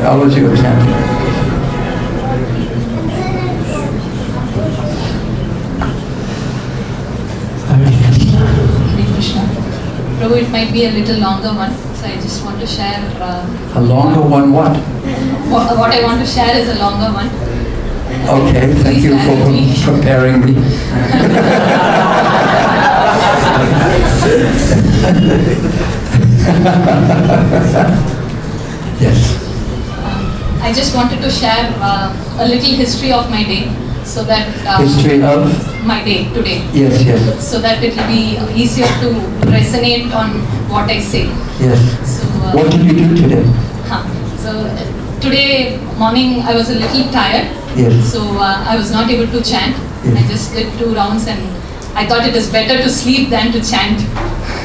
How was your chanting? Prabhu, it might be a little longer one, so I just want to share. A longer one what? What I want to share is a longer one. Okay, thank you for preparing me. Yes. I just wanted to share a little history of my day, so that history of my day today. Yes, yes. So that it will be easier to resonate on what I say. Yes. So, what did you do today? So today morning I was a little tired. Yes. So I was not able to chant. Yes. I just did 2 rounds and I thought it is better to sleep than to chant.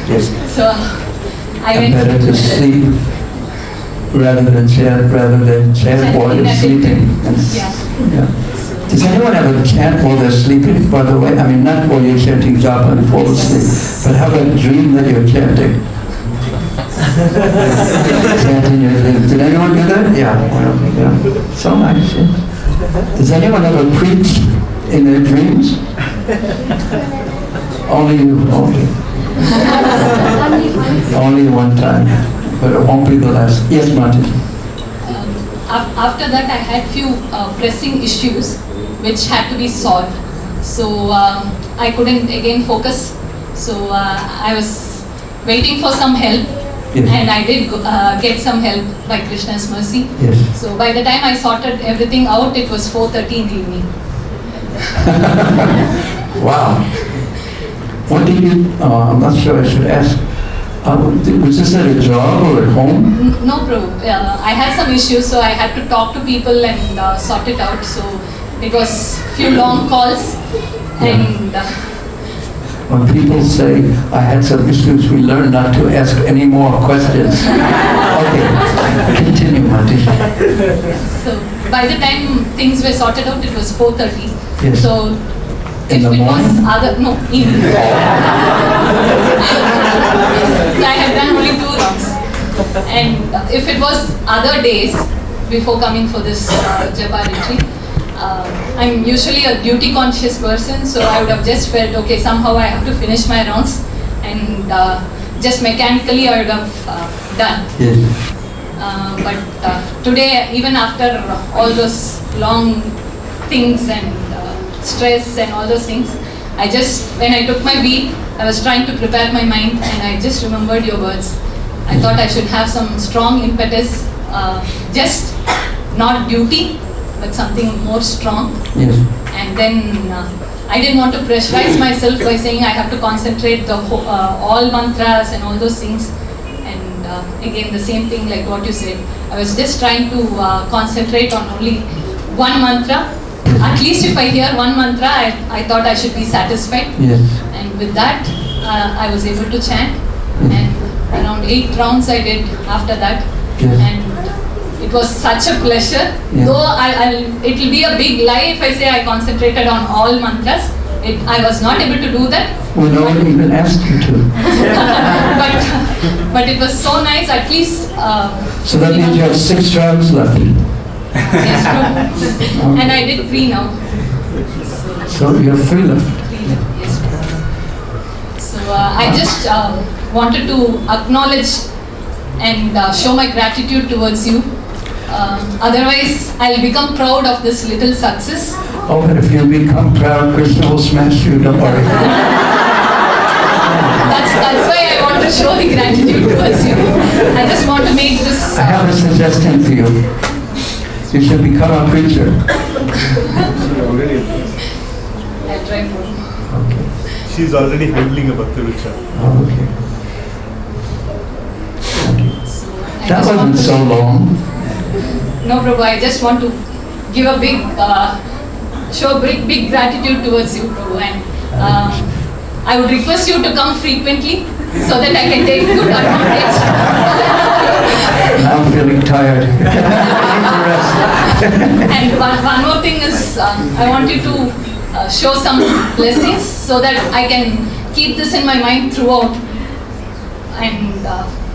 Yes. So I went better to sleep rather than chant while you're sleeping. Yeah. Does anyone ever chant while they're sleeping, by the way? I mean, not while you're chanting Japa and fall asleep, but have a dream that you're chanting. Chanting your dreams. Did anyone do that? Yeah. Well, yeah. So nice. Yeah. Does anyone ever preach in their dreams? Only you. Only one time. But it won't be the last. Yes, Martin. After that, I had few pressing issues which had to be solved. So I couldn't again focus. So I was waiting for some help. Yes. And I did get some help by Krishna's mercy. Yes. So by the time I sorted everything out, it was 4:30 in the evening. Wow. What did you, I'm not sure I should ask, was this at a job or at home? No, Prabhu. I had some issues, so I had to talk to people and sort it out. So it was few long calls. And when people say, I had some issues, we learn not to ask any more questions. Okay, continue, Mati. So by the time things were sorted out, it was 4:30. Yes. So in the morning? So I had done only 2 rounds. And if it was other days before coming for this Japa retreat, I'm usually a duty conscious person, so I would have just felt, okay, somehow I have to finish my rounds, and just mechanically I would have done. Yes. But today, even after all those long things and stress and all those things, when I took my beat, I was trying to prepare my mind and I just remembered your words. I thought I should have some strong impetus, just not duty, but something more strong. Yes. And then I didn't want to pressurize myself by saying I have to concentrate all mantras and all those things. And again, the same thing like what you said. I was just trying to concentrate on only one mantra. At least if I hear one mantra, I thought I should be satisfied. Yes. And with that, I was able to chant. And around 8 rounds I did after that. Yes. And it was such a pleasure. Yeah. Though it will be a big lie if I say I concentrated on all mantras. I was not able to do that. Well, no one even asked you to. but it was so nice, at least. So that means you have 6 rounds left. Yes, true. And I did 3 now. So you have 3 left. Yes. So I just wanted to acknowledge and show my gratitude towards you. Otherwise, I'll become proud of this little success. Oh, but if you become proud, Krishna will smash you, don't worry. That's why I want to show the gratitude towards you. I just want to make this... I have a suggestion for you. You should become a preacher. I'll try for you. Okay. She's already handling a Bhakti Vriksha. Oh, okay. That wasn't so long. No, Prabhu, I just want to give a big, show big gratitude towards you, Prabhu. And I would request you to come frequently so that I can take good advantage. I'm feeling tired. And one more thing is, I want you to show some blessings so that I can keep this in my mind throughout and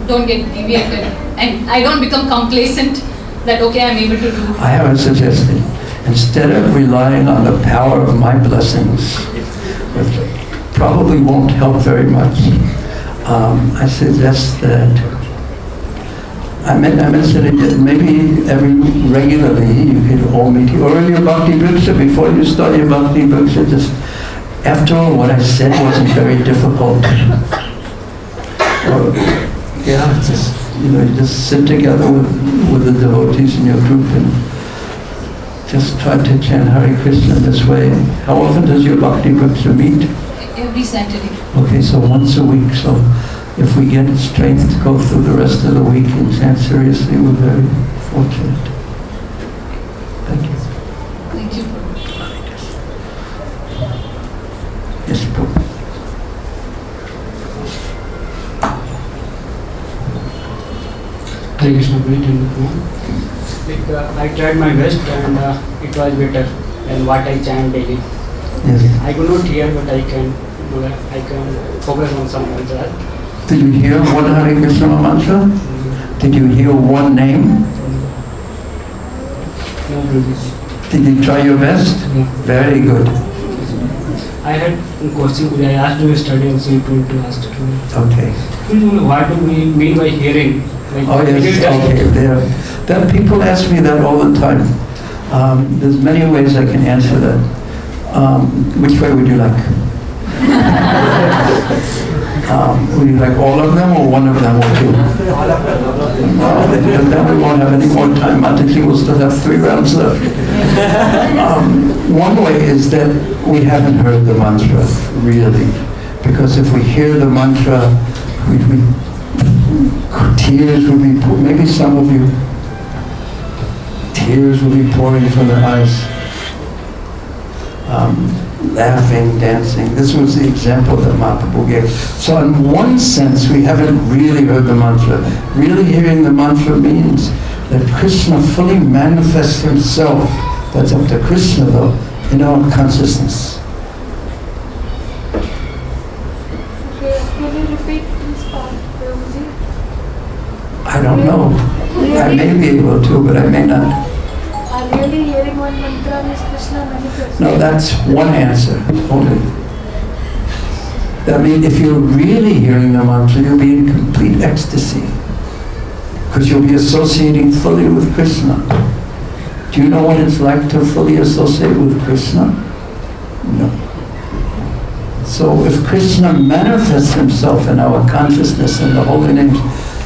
don't get deviated. And I don't become complacent that okay, I'm able to do. I have a suggestion. Instead of relying on the power of my blessings, which probably won't help very much, I suggest that I mentioned it that maybe regularly you could all meet, or in your Bhakti Vriksha, before you start your Bhakti Vriksha, just after all what I said wasn't very difficult. Or, just you just sit together with the devotees in your group and just try to chant Hare Krishna this way. How often does your Bhakti Vriksha meet? Every Saturday. Okay, so once a week. So if we get strength to go through the rest of the week and chant seriously, we're very fortunate. Thank you. Thank you. Yes, Prabhu. Hare Krishna, I tried my best and it was better than what I chant daily. Yes. I could not hear, but I can focus on some mantras. Did you hear one Hare Krishna mantra? Did you hear one name? No, Guruji. Did you try your best? No. Very good. I had a question. I asked you study also. You told to ask to me. Okay. What do we mean by hearing? Like, Oh yes, okay. There people ask me that all the time. There's many ways I can answer that. Which way would you like? Would you like all of them or one of them or two? Then we won't have any more time. Mataji will still have 3 rounds left. One way is that we haven't heard the mantra, really. Because if we hear the mantra, tears would be, maybe some of you, tears will be pouring from their eyes. Laughing, dancing. This was the example that Mahaprabhu gave. So in one sense, we haven't really heard the mantra. Really hearing the mantra means that Krishna fully manifests himself, that's up to Krishna though, in our consciousness. Can you repeat this part, Prabhuji? I don't know. I may be able to, but I may not. Are really hearing one mantra is Krishna manifest? No, that's one answer only. That means if you're really hearing the mantra, you'll be in complete ecstasy. Because you'll be associating fully with Krishna. Do you know what it's like to fully associate with Krishna? No. So if Krishna manifests himself in our consciousness in the holy names,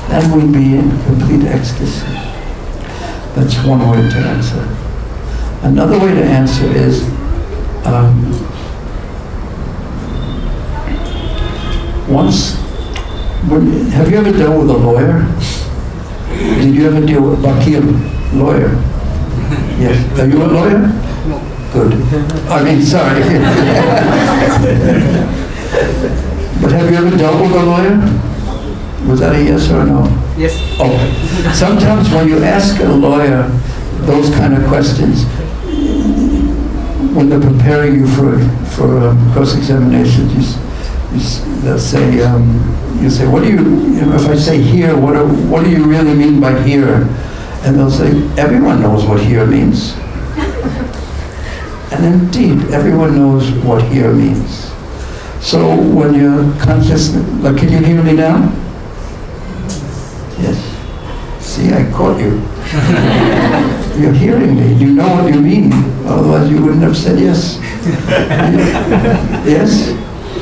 then we'll be in complete ecstasy. That's one way to answer. Another way to answer is, have you ever dealt with a lawyer? Did you ever deal with Vakil, lawyer? Yes. Are you a lawyer? No. Good. I mean, sorry. But have you ever dealt with a lawyer? Was that a yes or a no? Yes. Okay. Sometimes when you ask a lawyer those kind of questions, when they're preparing you for cross-examination, they'll say, you say, what do you, if I say here, what do you really mean by here? And they'll say, everyone knows what here means. And indeed, everyone knows what here means. So when you're conscious, like, can you hear me now? Yes. See, I caught you. You're hearing me. You know what you mean. Otherwise, you wouldn't have said yes. Yes?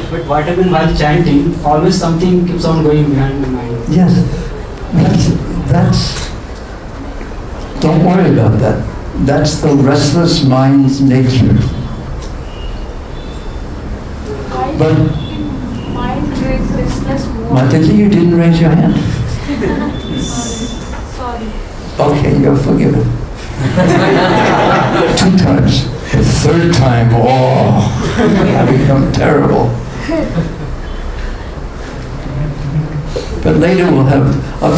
But what happens while chanting, always something keeps on going behind my mind. Yes. That's. Don't worry about that. That's the restless mind's nature. But Mind raise restless more. Mataji, you didn't raise your hand. Sorry. Okay, you're forgiven. 2 times. The 3rd time, oh, I become terrible. But later I'll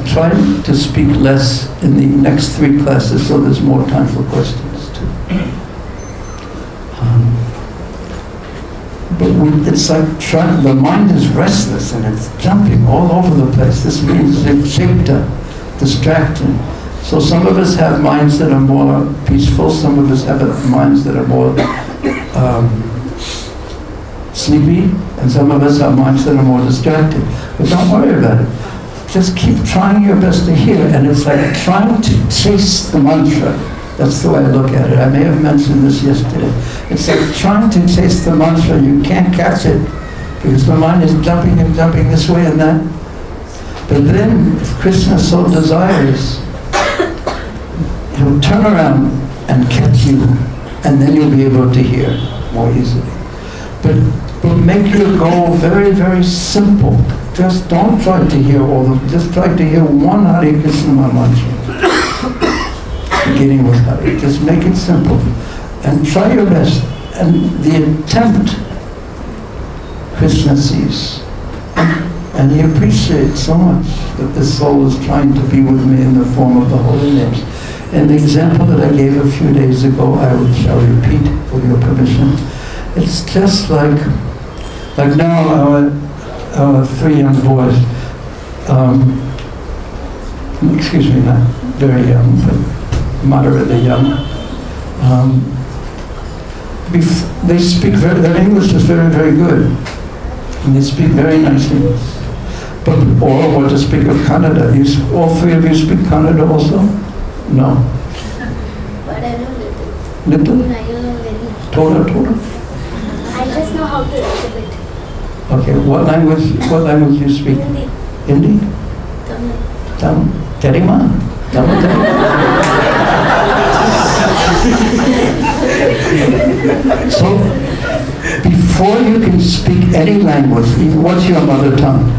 try to speak less in the next 3 classes so there's more time for questions too. But it's like the mind is restless and it's jumping all over the place. This means the distracting. So some of us have minds that are more peaceful, some of us have minds that are more sleepy, and some of us have minds that are more distracted. But don't worry about it. Just keep trying your best to hear, and it's like trying to chase the mantra. That's the way I look at it. I may have mentioned this yesterday. It's like trying to chase the mantra. You can't catch it because the mind is jumping and jumping this way and that. But then, if Krishna so desires, he'll turn around and catch you, and then you'll be able to hear more easily. But make your goal very, very simple. Just don't try to hear all of them. Just try to hear one Hare Krishna mantra. Beginning with Hare. Just make it simple. And try your best. And the attempt, Krishna sees. And he appreciates so much that this soul is trying to be with me in the form of the holy names. And the example that I gave a few days ago, shall repeat with your permission. It's just like now our 3 young boys, excuse me, not very young, but moderately young. They speak their English is very, very good. And they speak very nicely. Or to speak of Kannada. All 3 of you speak Kannada also? No. But I know Little? little. I know very. Toda? I just know how to write a bit. Okay, what language do you speak? Hindi. Hindi? Tamil. Terima? Tamil. So, before you can speak any language, what's your mother tongue?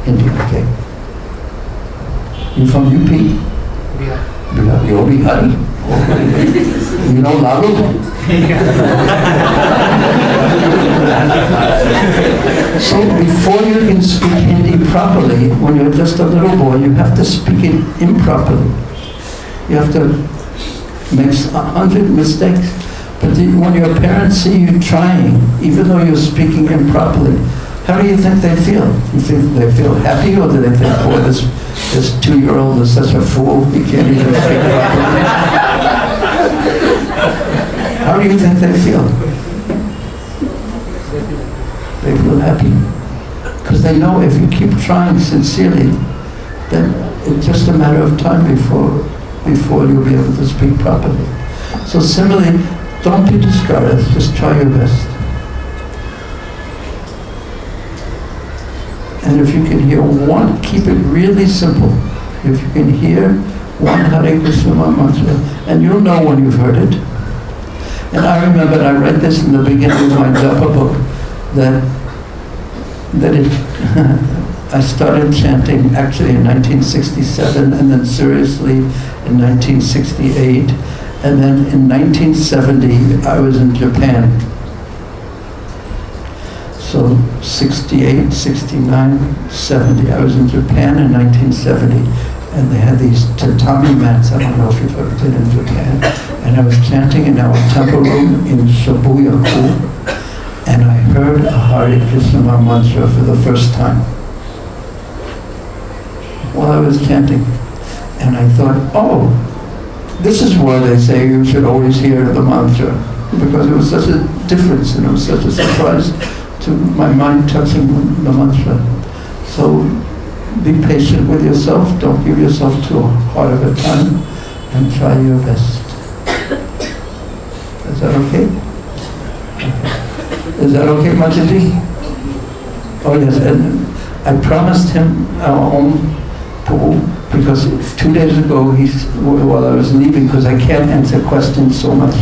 Hindi, okay. You from UP? Yeah. You're Bihari? You know Lalu? So before you can speak Hindi properly, when you're just a little boy, you have to speak it improperly. You have to make 100 mistakes. But when your parents see you trying, even though you're speaking improperly, how do you think they feel? You think they feel happy, or do they think, boy, this 2-year-old is such a fool, he can't even speak properly? How do you think they feel? They feel happy. Because they know if you keep trying sincerely, then it's just a matter of time before you'll be able to speak properly. So similarly, don't be discouraged, just try your best. And if you can hear one, keep it really simple. If you can hear one Hare Krishna mantra, and you'll know when you've heard it. And I remember, I read this in the beginning of my Japa book, that I started chanting actually in 1967, and then seriously in 1968, and then in 1970 I was in Japan. So 68, 69, 70. I was in Japan in 1970, and they had these tatami mats. I don't know if you've ever been in Japan. And I was chanting in our temple room in Shibuya-ku, and I heard a Hare Krishna mantra for the first time while I was chanting. And I thought, oh, this is why they say you should always hear the mantra, because it was such a difference, and it was such a surprise to my mind touching the mantra. So be patient with yourself, don't give yourself too hard of a time, and try your best. Is that okay? Is that okay, Mataji? Oh yes, and I promised him our own pool, because 2 days ago, while I was leaving, because I can't answer questions so much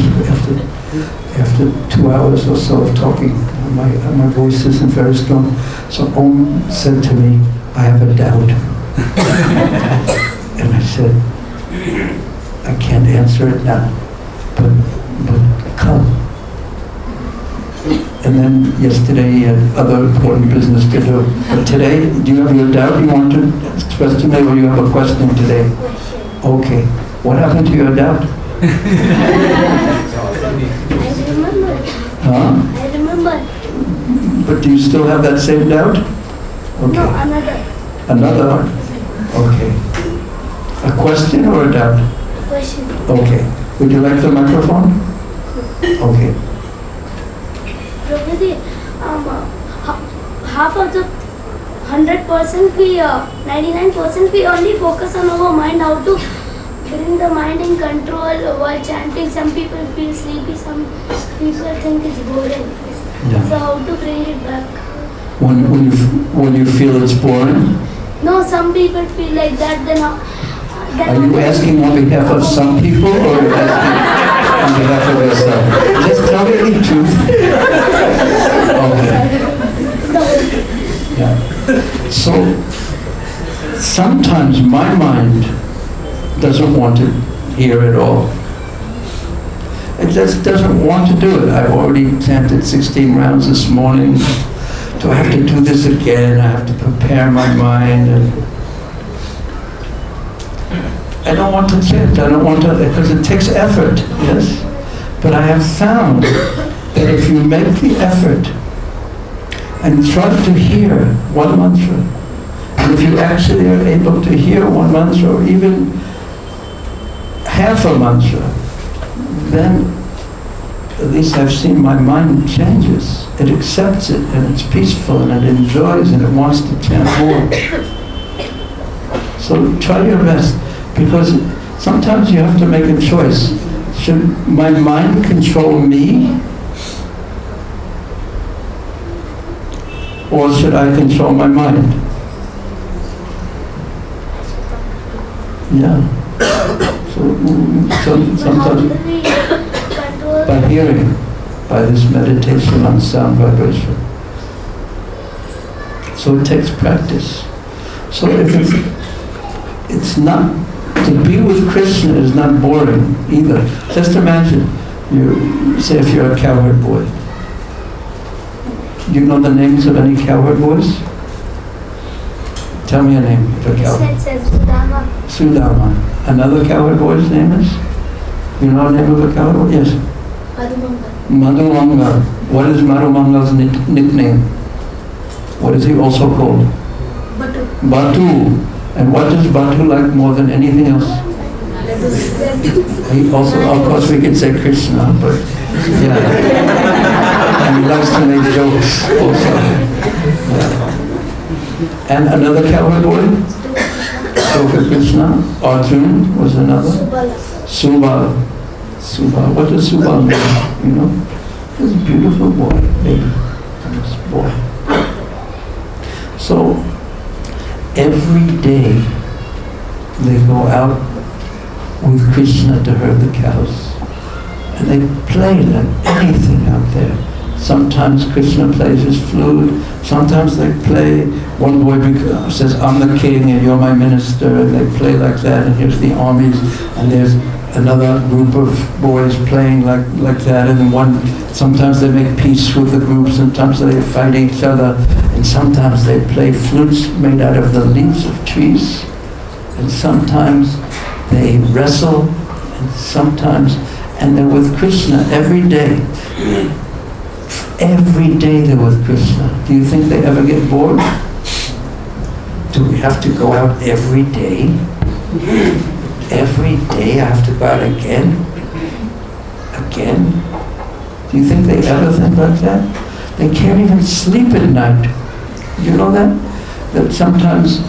after 2 hours or so of talking, my voice isn't very strong. So Om said to me, I have a doubt. And I said, I can't answer it now, but come. And then yesterday he had other important business to do. But today, do you have your doubt you want to express to me, or you have a question today? Okay. What happened to your doubt? I remember. Huh? I remember. But do you still have that same doubt? Okay. No, another. Another one? Okay. A question or a doubt? Question. Okay. Would you like the microphone? Okay. Prabhuji, half of the 100% we, 99% we only focus on our mind, how to bring the mind in control while chanting. Some people feel sleepy, some people think it's boring. Yeah. So how to bring it back? When you feel it's boring? No, some people feel like that, then Are you asking on behalf of some people or are you asking on behalf of yourself? Just tell me the truth. Okay. Yeah. So sometimes my mind doesn't want to hear it all. It just doesn't want to do it. I've already chanted 16 rounds this morning. Do I have to do this again? I have to prepare my mind. And I don't want to chant. I don't want to, because it takes effort, yes? But I have found that if you make the effort and try to hear one mantra, and if you actually are able to hear one mantra or even half a mantra, then at least I've seen my mind changes. It accepts it and it's peaceful and it enjoys and it wants to chant more. So try your best, because sometimes you have to make a choice. Should my mind control me? Or should I control my mind? Yeah. So sometimes by hearing, by this meditation on sound vibration. So it takes practice. So if it's not, to be with Krishna is not boring either. Just imagine, you say if you're a cowherd boy. Do you know the names of any cowherd boys? Tell me a name of a cowherd. Sudama. Another cowherd boy's name is? You know the name of a cowherd boy? Yes. Madhumanga. What is Madhumanga's nickname? What is he also called? Batu. And what does Batu like more than anything else? He also, of course we could say Krishna, but yeah. And he likes to make jokes also. Yeah. And another cowherd boy? Krishna. Arjun was another. Subal. Subal. What does Subal mean? You know? This beautiful boy, baby. This boy. So, every day they go out with Krishna to herd the cows. And they play like anything out there. Sometimes Krishna plays his flute, sometimes they play, one boy says, I'm the king and you're my minister, and they play like that, and here's the armies, and there's another group of boys playing like that, and sometimes they make peace with the group, sometimes they fight each other, and sometimes they play flutes made out of the leaves of trees, and sometimes they wrestle, and sometimes, and they're with Krishna every day. Every day they're with Krishna. Do you think they ever get bored? Do we have to go out every day? Every day I have to go out again? Again? Do you think they ever think like that? They can't even sleep at night. Do you know that? That sometimes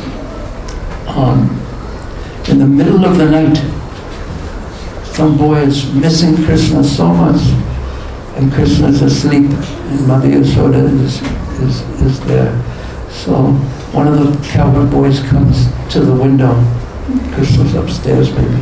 in the middle of the night, some boy is missing Krishna so much, and Krishna is asleep, and Mother Yashoda is there. So one of the cowherd boys comes to the window. Krishna's upstairs maybe.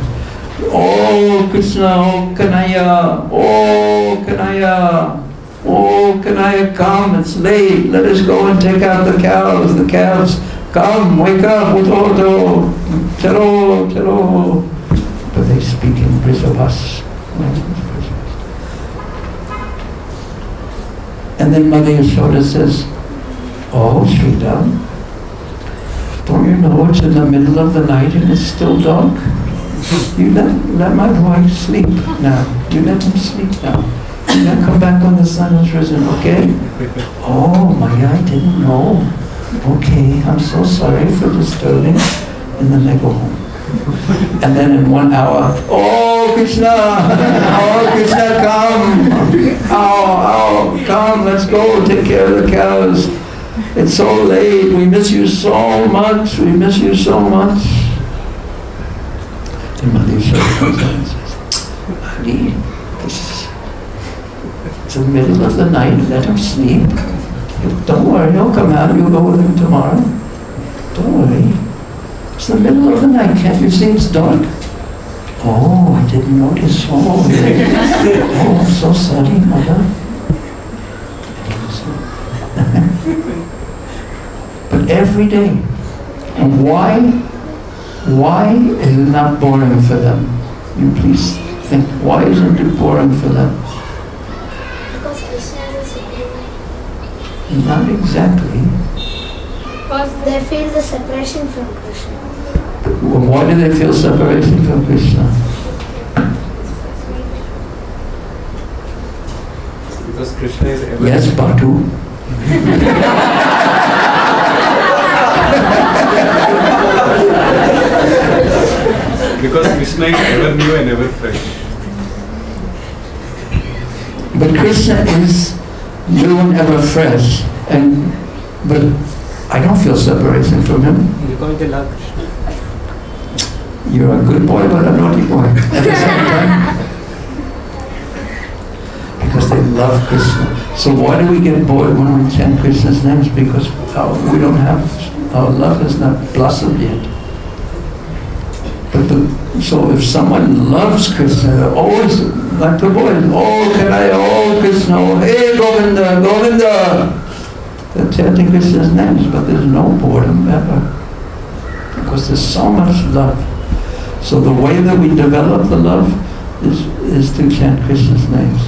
Oh Krishna, oh Kanaya, oh Kanaya, oh Kanaya, come, it's late, let us go and take out the cows. The calves, come, wake up, uto, chalo, chalo. But they speak in Brisavas. And then Mother Yashoda says, oh, Sridham, don't you know it's in the middle of the night and it's still dark? You let my boy sleep now. You let him sleep now. You let him come back when the sun is risen, okay? Oh, Maya, I didn't know. Okay, I'm so sorry for disturbing. And then they go home. And then in 1 hour, oh Krishna, oh Krishna, come, oh, come, let's go, take care of the cows. It's so late, we miss you so much, we miss you so much. And Madhusha comes in and says, Honey, it's the middle of the night, let him sleep. Don't worry, he'll come out, you'll go with him tomorrow. Don't worry. It's the middle of the night, can't you see it's dark? Oh, I didn't notice. Oh, I'm so sorry, mother. But every day. And why is it not boring for them? You please think, why isn't it boring for them? Because Krishna is a supreme. Not exactly. Because They feel the separation from Krishna. Well, why do they feel separation from Krishna? Because Krishna is ever. Yes, Batu. Because Krishna is ever new and ever fresh. But Krishna is new and ever fresh, but I don't feel separation from him. Because they love Krishna. You're a good boy, but a naughty boy at the same time. Because they love Krishna. So why do we get bored when we chant Krishna's names? Because our love is not blossomed yet. So if someone loves Krishna, they're always like the boys, oh Krishna, oh, hey Govinda, Govinda. They're chanting Krishna's names, but there's no boredom ever. Because there's so much love. So the way that we develop the love is to chant Krishna's names.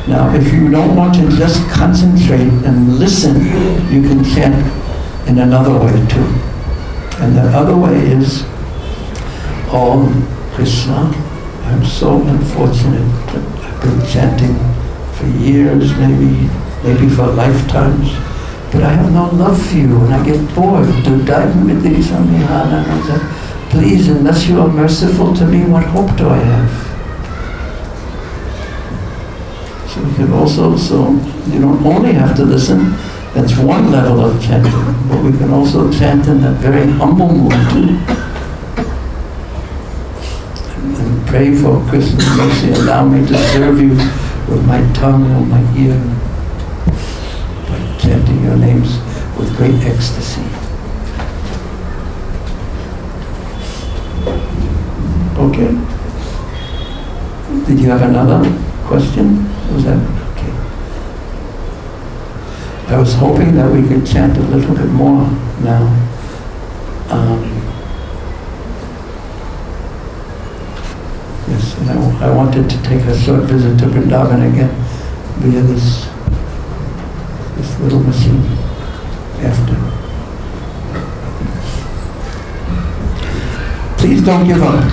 Now, if you don't want to just concentrate and listen, you can chant in another way too. And that other way is, oh Krishna, I'm so unfortunate that I've been chanting for years, maybe for lifetimes, but I have no love for you and I get bored. Please, unless you are merciful to me, what hope do I have? So we can also, you don't only have to listen, that's one level of chanting, but we can also chant in that very humble mood too. And pray for Krishna's mercy, allow me to serve you with my tongue or my ear, by chanting your names with great ecstasy. Okay. Did you have another question? Was that okay? I was hoping that we could chant a little bit more now. Yes, and I wanted to take a short visit to Vrindavan again via this little machine after. Please don't give up.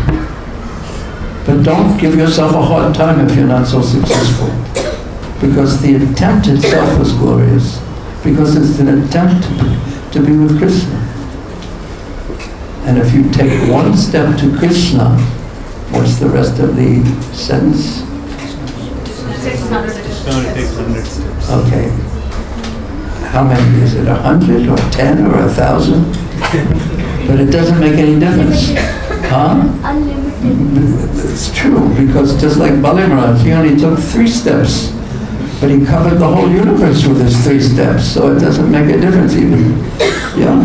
But don't give yourself a hard time if you're not so successful. Because the attempt itself is glorious. Because it's an attempt to be with Krishna. And if you take one step to Krishna, what's the rest of the sentence? 600. It takes 100 steps. Okay. How many? Is it 100 or 10 or 1,000? But it doesn't make any difference. Huh? Unlimited. It's true, because just like Balimaraj, he only took 3 steps, but he covered the whole universe with his 3 steps, so it doesn't make a difference even. Yeah.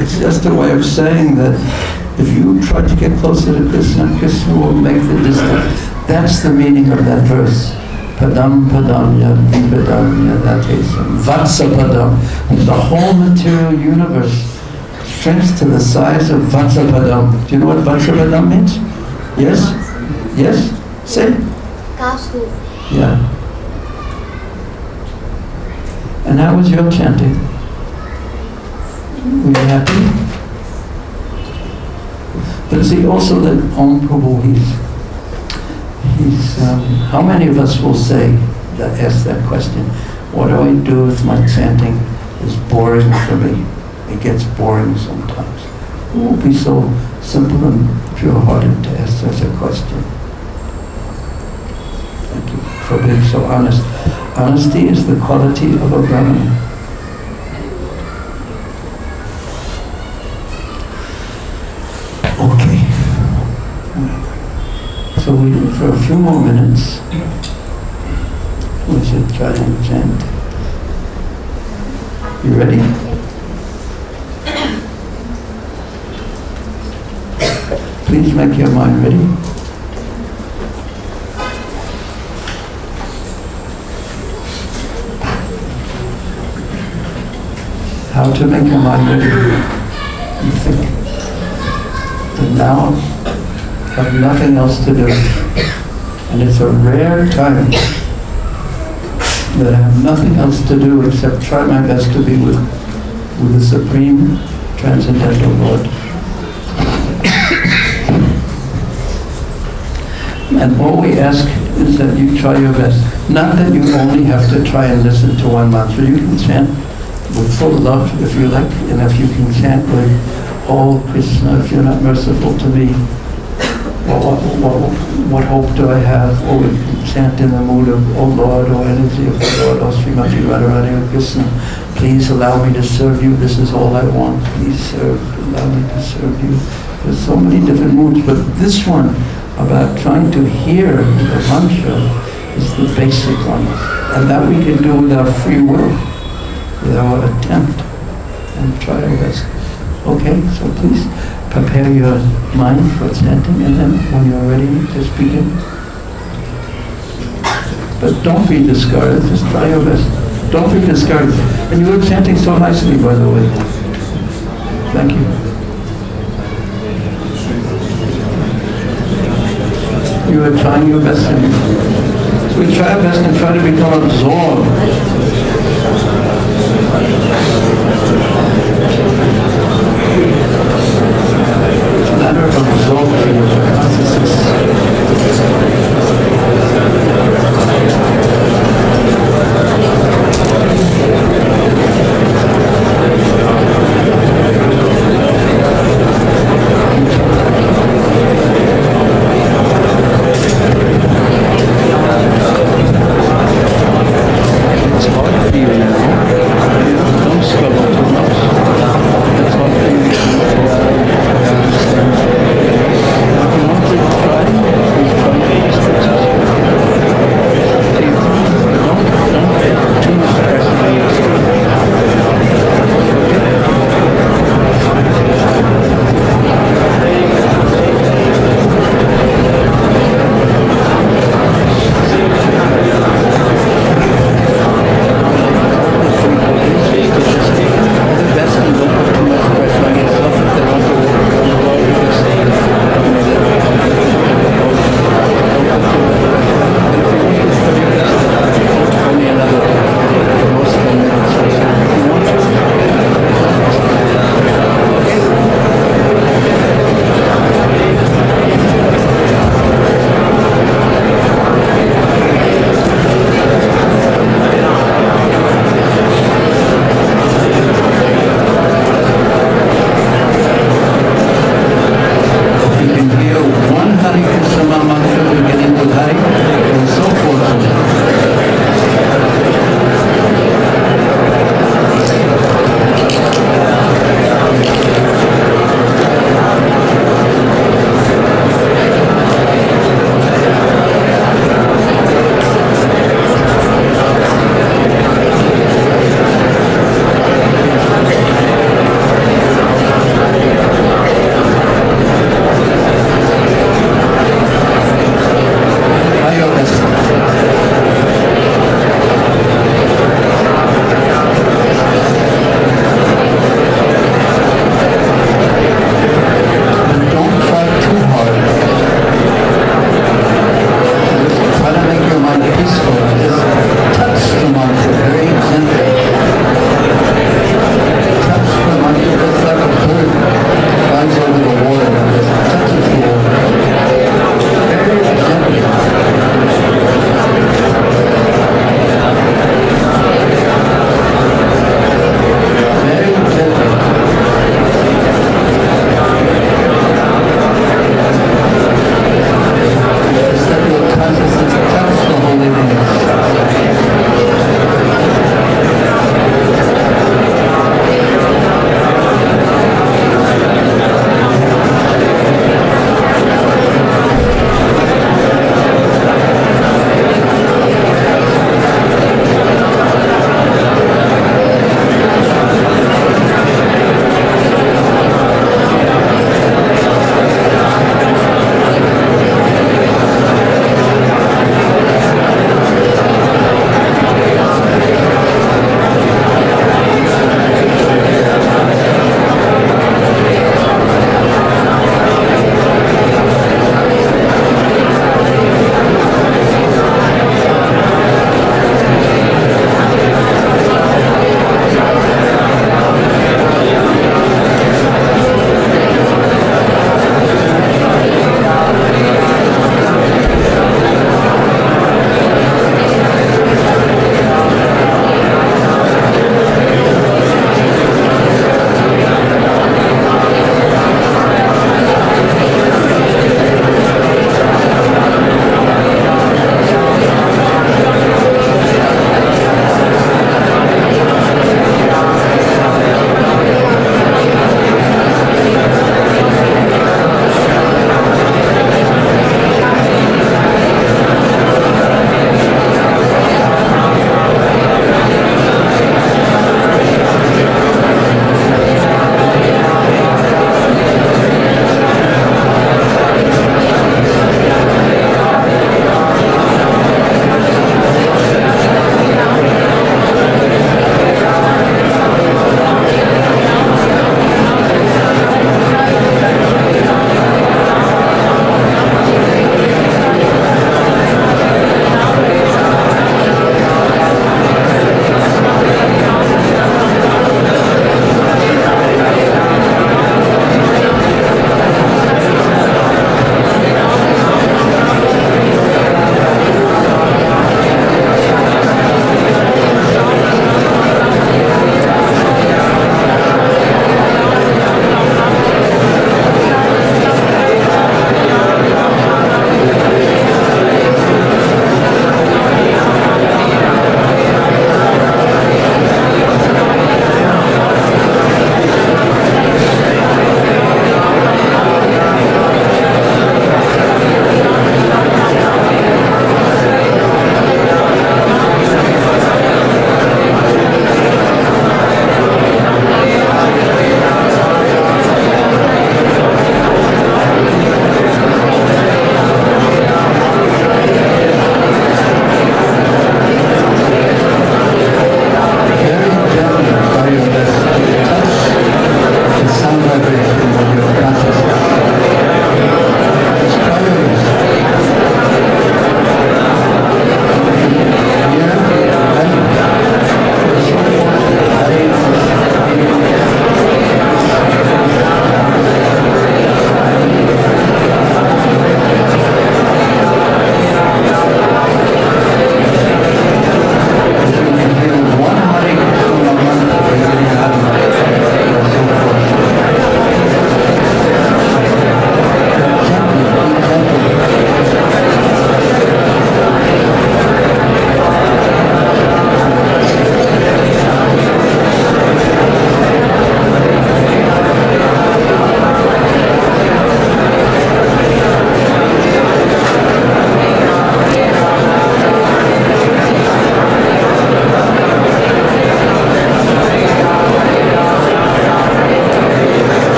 It's just a way of saying that if you try to get closer to Krishna, Krishna will make the distance. That's the meaning of that verse. Padam padam yad vipadam yadatesam vatsa padam. The whole material universe shrinks to the size of vatsa padam. Do you know what vatsa padam means? Yes? Yes? Say? Calf's hoof. Yeah. And how was your chanting? Were you happy? But see also that Om Prabhu, how many of us will say, ask that question, what do I do if my chanting is boring for me? It gets boring sometimes. It won't be so simple and pure-hearted to ask such a question. Thank you for being so honest. Honesty is the quality of a Brahman. Okay. So for a few more minutes, we should try and chant. You ready? Please make your mind ready. How to make your mind ready? You think that now I have nothing else to do, and it's a rare time that I have nothing else to do except try my best to be with the Supreme Transcendental Lord. And all we ask is that you try your best. Not that you only have to try and listen to one mantra. You can chant with full love if you like, and if you can chant with, "Oh Krishna, if you're not merciful to me, what hope do I have?" Or we can chant in the mood of, "Oh Lord, oh energy of the Lord, oh Srimati Radharani, oh Krishna, please allow me to serve you. This is all I want. Please allow me to serve you." There's so many different moods, but this one about trying to hear the mantra is the basic one, and that we can do with our free will, with our attempt, and try our best. Okay, so please prepare your mind for chanting, and then when you're ready, just begin. But don't be discouraged, just try your best. Don't be discouraged. And you were chanting so nicely, by the way. Thank you. You are trying your best. We try our best and try to become absorbed